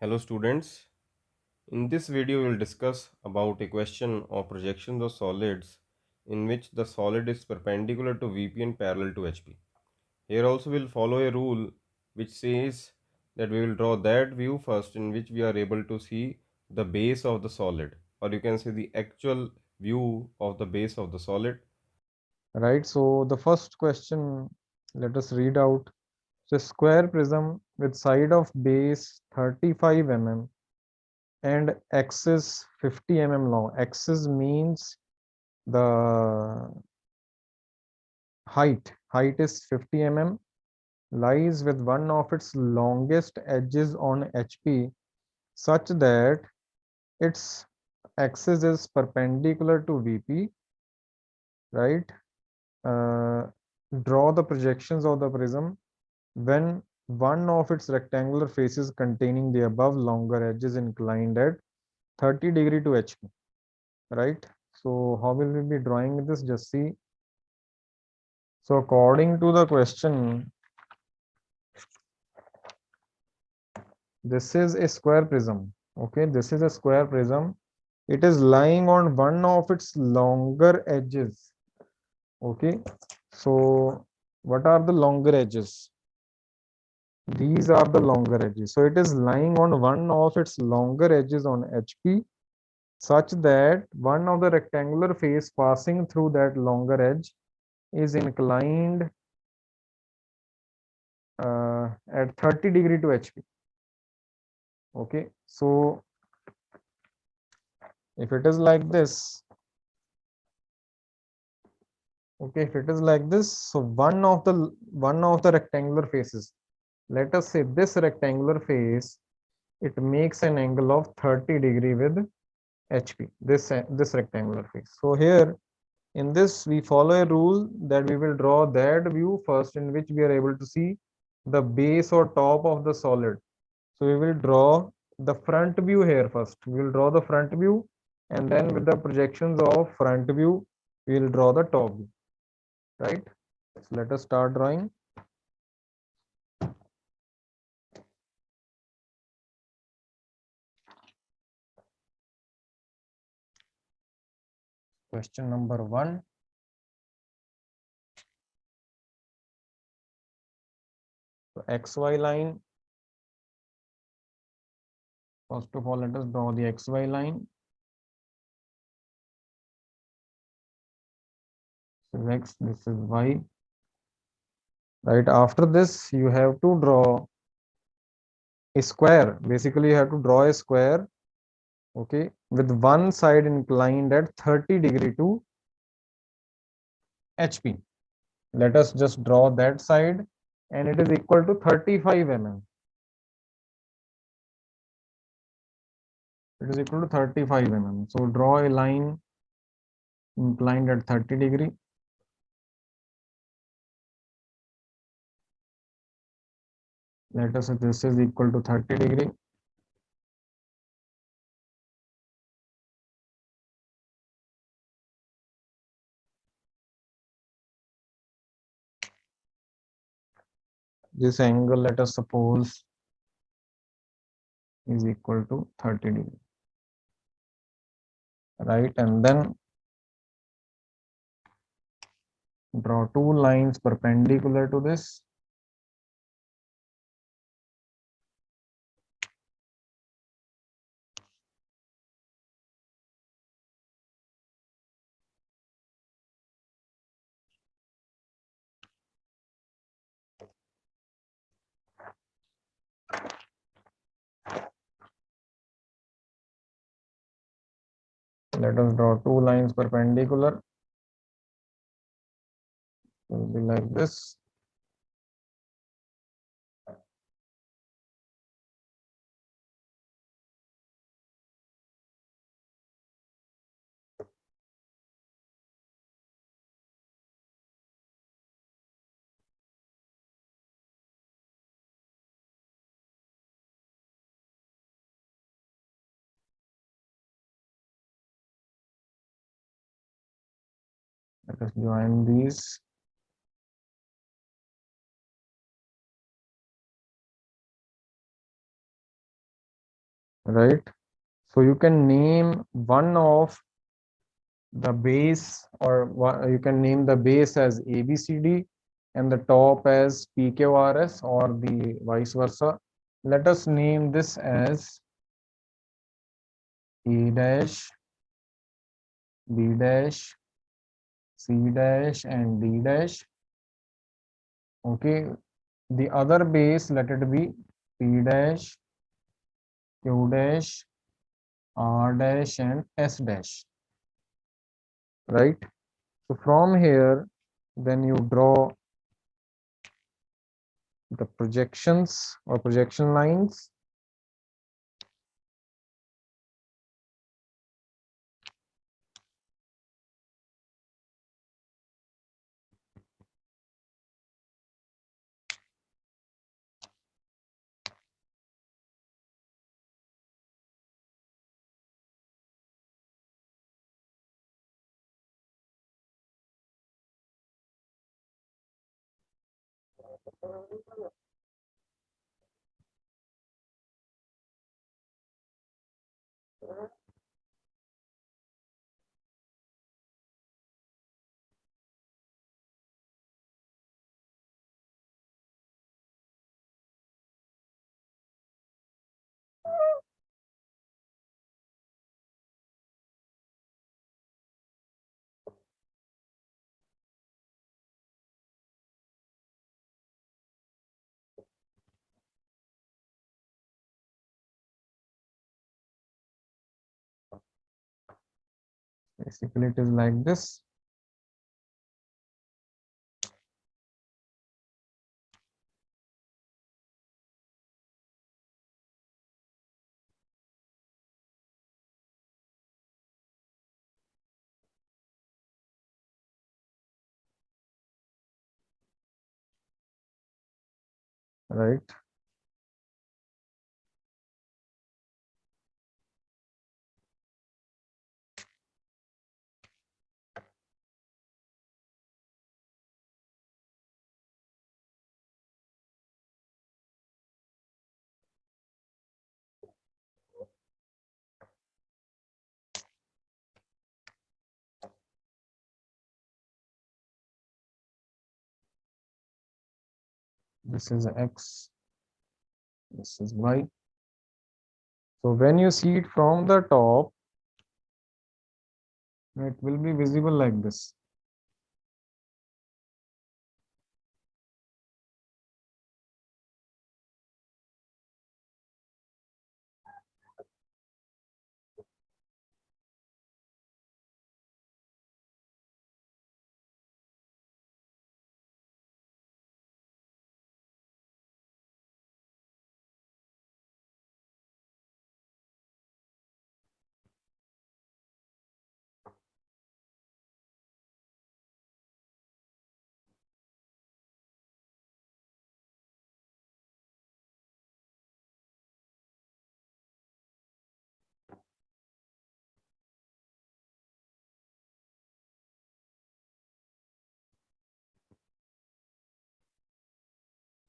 Hello students, in this video we will discuss about a question of projections of solids in which the solid is perpendicular to VP and parallel to HP. Here also we will follow a rule which says that we will draw that view first in which we are able to see the base of the solid, or you can say the actual view of the base of the solid. Right, so the first question, let us read out. So square prism with side of base 35 mm and axis 50 mm long. Axis means the height is 50 mm, lies with one of its longest edges on HP such that its axis is perpendicular to VP, right? Uh, Draw the projections of the prism when one of its rectangular faces containing the above longer edge is inclined at 30° to HP, right? So how will we be drawing this? Just see. So according to the question, this is a square prism. Okay, this is a square prism. It is lying on one of its longer edges. Okay, so what are the longer edges? These are the longer edges. So it is lying on one of its longer edges on HP such that one of the rectangular face passing through that longer edge is inclined at 30° to HP. Okay, so if it is like this, okay, if it is like this, so one of the rectangular faces, let us say this rectangular face, it makes an angle of 30° with HP, this rectangular face. So here in this we follow a rule that we will draw that view first in which we are able to see the base or top of the solid. So we will draw the front view here first. We will draw the front view, and then with the projections of front view, we will draw the top view, right? So let us start drawing. Question number 1. So XY line. First of all, let us draw the XY line. So X, this is Y. Right after this, you have to draw a square. Basically, you have to draw a square, okay, with one side inclined at 30° to HP. Let us just draw that side, and it is equal to 35 mm. It is equal to 35 mm. So draw a line inclined at 30°. Let us say this is equal to 30°. This angle, let us suppose, is equal to 30°, right? And then draw two lines perpendicular to this. Let us draw two lines perpendicular. It will be like this. Let us join these. right? So you can name one of the base, or you can name the base as ABCD and the top as PQRS, or the vice versa. Let us name this as A dash, B dash, C dash, and D dash. Okay, the other base, let it be P dash, Q dash, R dash, and S dash, right? So from here, then you draw the projections or projection lines. Basically, it is like this, right? This is X, this is Y. So when you see it from the top, it will be visible like this.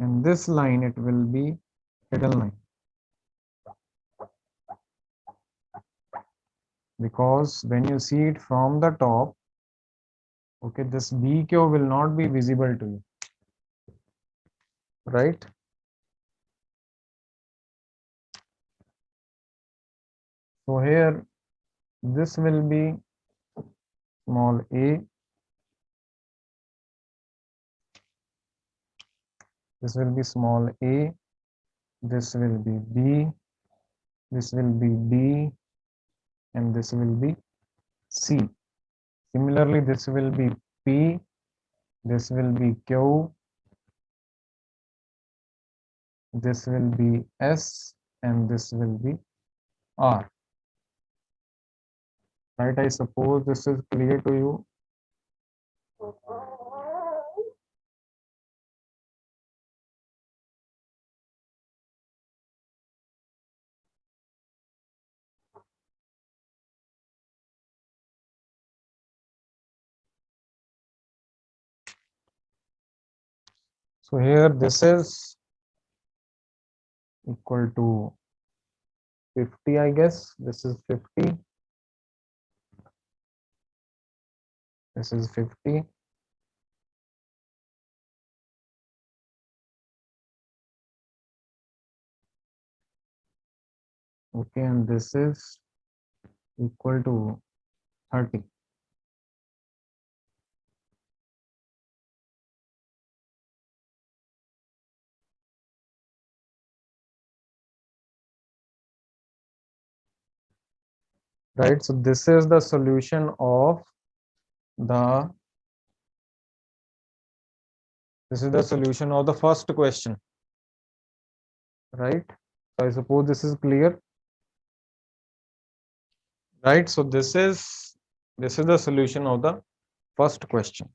And this line, it will be hidden line, because when you see it from the top, okay, this BQ will not be visible to you, right? So here, this will be small a, this will be small a, this will be B, this will be D, and this will be C. Similarly, this will be P, this will be Q, this will be S, and this will be R. Right? I suppose this is clear to you. So here this is equal to 50, I guess. This is 50. This is 50. Okay, and this is equal to 30. Right, so this is the solution of the first question, right? So I suppose this is clear, right? So this is the solution of the first question.